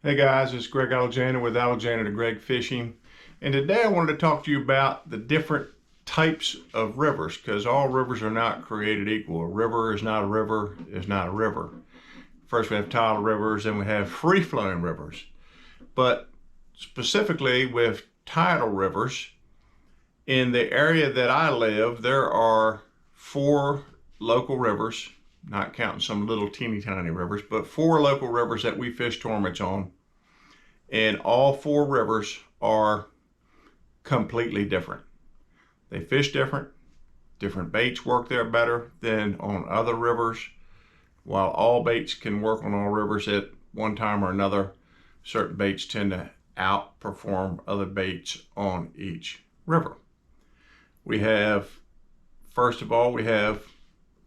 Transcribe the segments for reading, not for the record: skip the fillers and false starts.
Hey guys, it's Greg Alexander with Alexander to Greg Fishing. And today I wanted to talk to you about the different types of rivers, because all rivers are not created equal. A river is not a river is not a river. First we have tidal rivers, then we have free-flowing rivers. But specifically with tidal rivers, in the area that I live, there are 4 local rivers, not counting some little teeny tiny rivers, but 4 local rivers that we fish tournaments on. And all 4 rivers are completely different. They fish different. Different baits work there better than on other rivers. While all baits can work on all rivers at one time or another, certain baits tend to outperform other baits on each river. We have, first of all, we have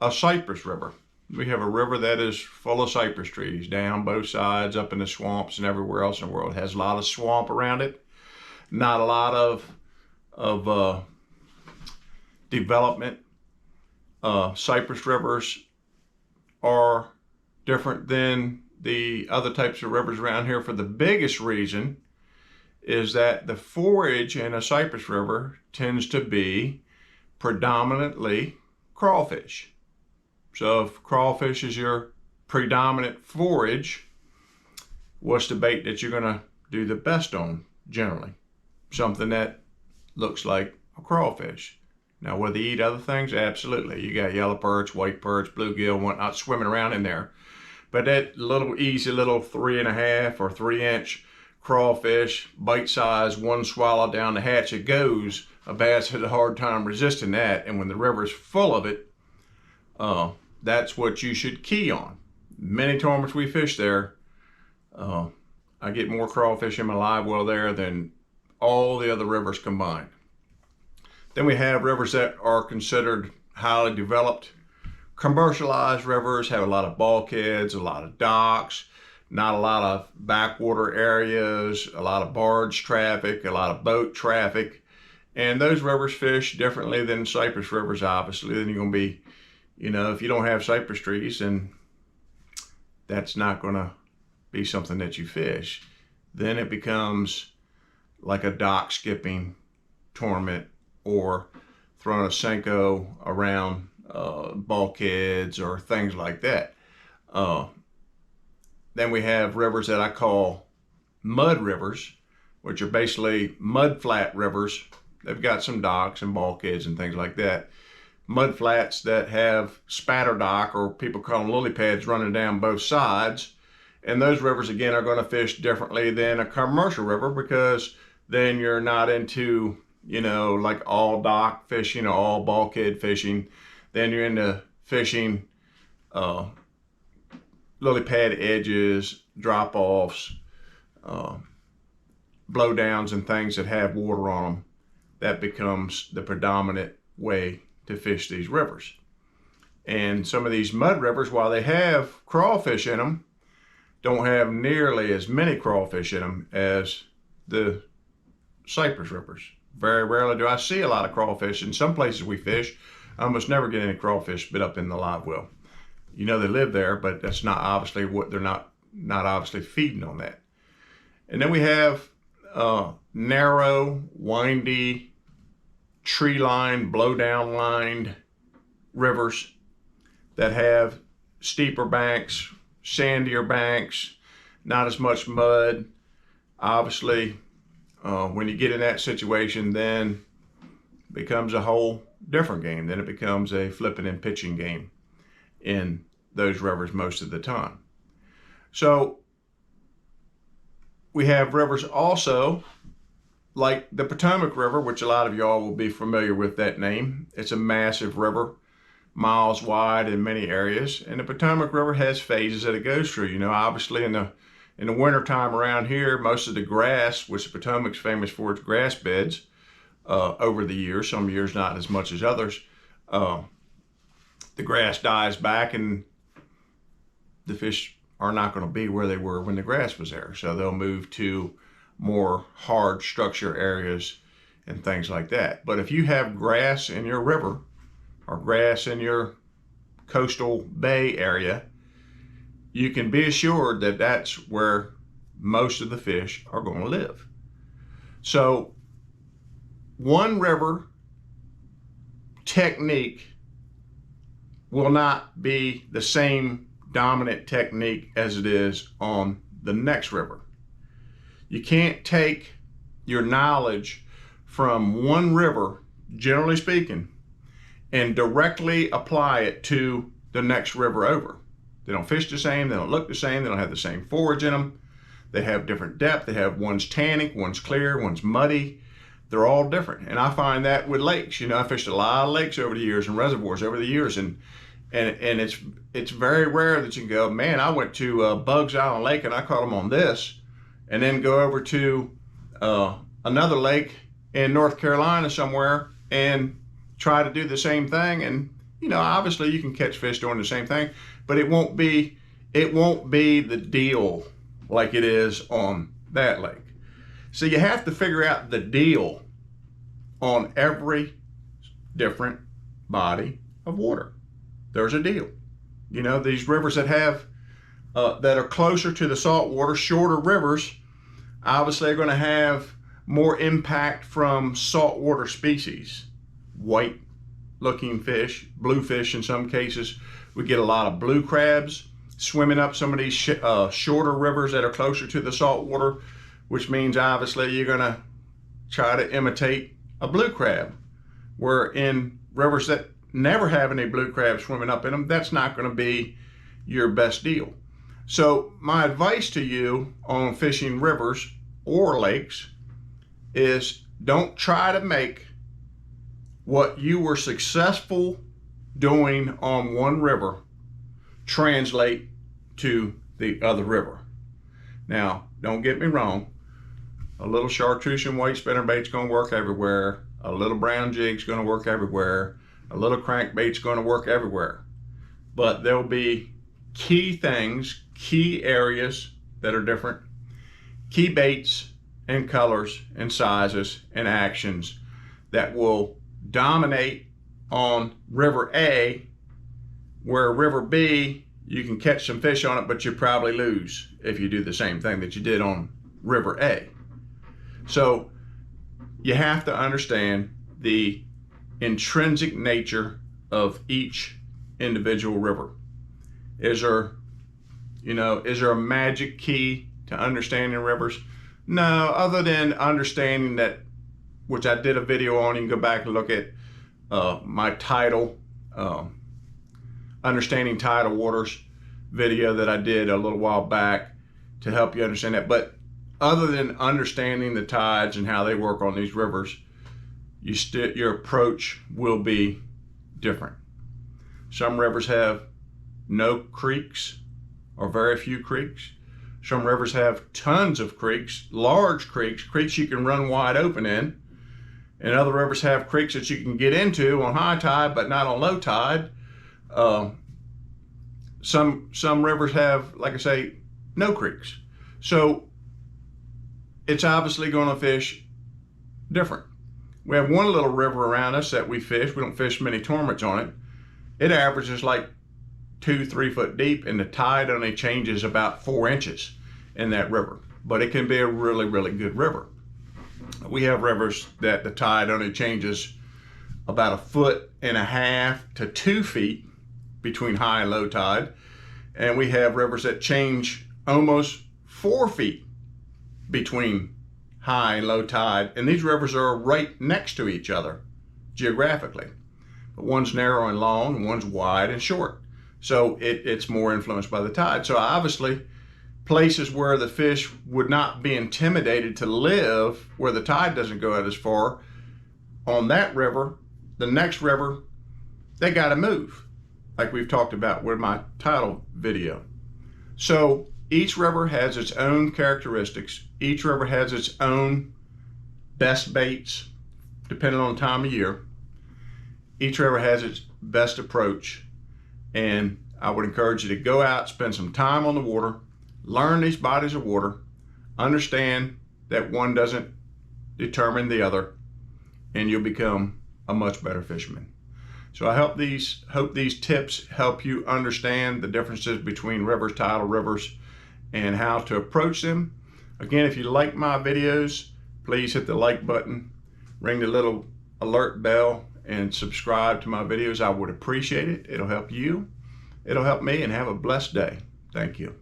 a Cypress River. We have a river that is full of cypress trees down both sides, up in the swamps and everywhere else in the world. It has a lot of swamp around it, not a lot of development. Cypress rivers are different than the other types of rivers around here for the biggest reason is that the forage in a cypress river tends to be predominantly crawfish. So if crawfish is your predominant forage, what's the bait that you're gonna do the best on generally? Something that looks like a crawfish. Now, will they eat other things? Absolutely. You got yellow perch, white perch, bluegill, whatnot swimming around in there. But that little easy little 3.5 or 3-inch crawfish, bite size, one swallow down the hatch it goes, a bass has a hard time resisting that. And when the river's full of it, that's what you should key on. Many tournaments we fish there, I get more crawfish in my live well there than all the other rivers combined. Then we have rivers that are considered highly developed. Commercialized rivers have a lot of bulkheads, a lot of docks, not a lot of backwater areas, a lot of barge traffic, a lot of boat traffic. And those rivers fish differently than cypress rivers, obviously. Then you're going to be, if you don't have cypress trees, then that's not going to be something that you fish. Then it becomes like a dock skipping tournament or throwing a Senko around bulkheads or things like that. Then we have rivers that I call mud rivers, which are basically mud flat rivers. They've got some docks and bulkheads and things like that. Mud flats that have spatter dock, or people call them lily pads, running down both sides. And those rivers, again, are going to fish differently than a commercial river, because then you're not into, like all dock fishing or all bulkhead fishing. Then you're into fishing lily pad edges, drop-offs, blowdowns, and things that have water on them. That becomes the predominant way to fish these rivers. And some of these mud rivers, while they have crawfish in them, don't have nearly as many crawfish in them as the cypress rivers. Very rarely do I see a lot of crawfish. In some places we fish, I almost never get any crawfish bit up in the live well. They live there, but that's not obviously what they're not obviously feeding on that. And then we have narrow, windy, tree-lined, blow-down-lined rivers that have steeper banks, sandier banks, not as much mud. Obviously, when you get in that situation, then it becomes a whole different game. Then it becomes a flipping and pitching game in those rivers most of the time. So we have rivers also like the Potomac River, which a lot of y'all will be familiar with that name. It's a massive river, miles wide in many areas. And the Potomac River has phases that it goes through. Obviously in the winter time around here, most of the grass, which the Potomac's famous for its grass beds, over the years, some years not as much as others, the grass dies back and the fish are not going to be where they were when the grass was there. So they'll move to more hard structure areas and things like that. But if you have grass in your river or grass in your coastal bay area, you can be assured that that's where most of the fish are going to live. So one river technique will not be the same dominant technique as it is on the next river. You can't take your knowledge from one river, generally speaking, and directly apply it to the next river over. They don't fish the same, they don't look the same, they don't have the same forage in them. They have different depth. They have one's tannic, one's clear, one's muddy. They're all different. And I find that with lakes. You know, I fished a lot of lakes over the years and reservoirs over the years, and it's very rare that you can go, man, I went to Bugs Island Lake and I caught them on this, and then go over to another lake in North Carolina somewhere and try to do the same thing. And you know, obviously you can catch fish doing the same thing, but it won't be the deal like it is on that lake. So you have to figure out the deal on every different body of water. There's a deal. You know, these rivers that have that are closer to the salt water, shorter rivers, obviously are going to have more impact from saltwater species. White looking fish, bluefish in some cases. We get a lot of blue crabs swimming up some of these shorter rivers that are closer to the salt water, which means obviously you're going to try to imitate a blue crab. Where in rivers that never have any blue crabs swimming up in them, that's not going to be your best deal. So my advice to you on fishing rivers or lakes is don't try to make what you were successful doing on one river translate to the other river. Now, don't get me wrong, a little chartreuse and white spinnerbait's going to work everywhere. A little brown jig's going to work everywhere. A little crankbait's going to work everywhere. But there'll be key things, key areas that are different, key baits and colors and sizes and actions that will dominate on river A, where river B, you can catch some fish on it, but you probably lose if you do the same thing that you did on river A. So you have to understand the intrinsic nature of each individual river. Is there a magic key to understanding rivers? No, other than understanding that, which I did a video on. You can go back and look at my TIDAL, Understanding Tidal Waters video that I did a little while back to help you understand that. But other than understanding the tides and how they work on these rivers, your approach will be different. Some rivers have no creeks or very few creeks. Some rivers have tons of creeks, large creeks you can run wide open in. And other rivers have creeks that you can get into on high tide, but not on low tide. Some rivers have, like I say, no creeks. So it's obviously going to fish different. We have one little river around us that we fish. We don't fish many tournaments on it. It averages like 2-3 foot deep, and the tide only changes about 4 inches in that river. But it can be a really, really good river. We have rivers that the tide only changes about 1.5 to 2 feet between high and low tide. And we have rivers that change almost 4 feet between high and low tide. And these rivers are right next to each other geographically. But one's narrow and long, and one's wide and short. So it's more influenced by the tide. So obviously, places where the fish would not be intimidated to live, where the tide doesn't go out as far, on that river, the next river, they got to move, like we've talked about with my TIDAL video. So each river has its own characteristics. Each river has its own best baits, depending on the time of year. Each river has its best approach. And I would encourage you to go out, spend some time on the water, learn these bodies of water, understand that one doesn't determine the other, and you'll become a much better fisherman. So I hope these tips help you understand the differences between rivers, tidal rivers, and how to approach them. Again, if you like my videos, please hit the like button, ring the little alert bell, and subscribe to my videos. I would appreciate it. It'll help you, it'll help me, and have a blessed day. Thank you.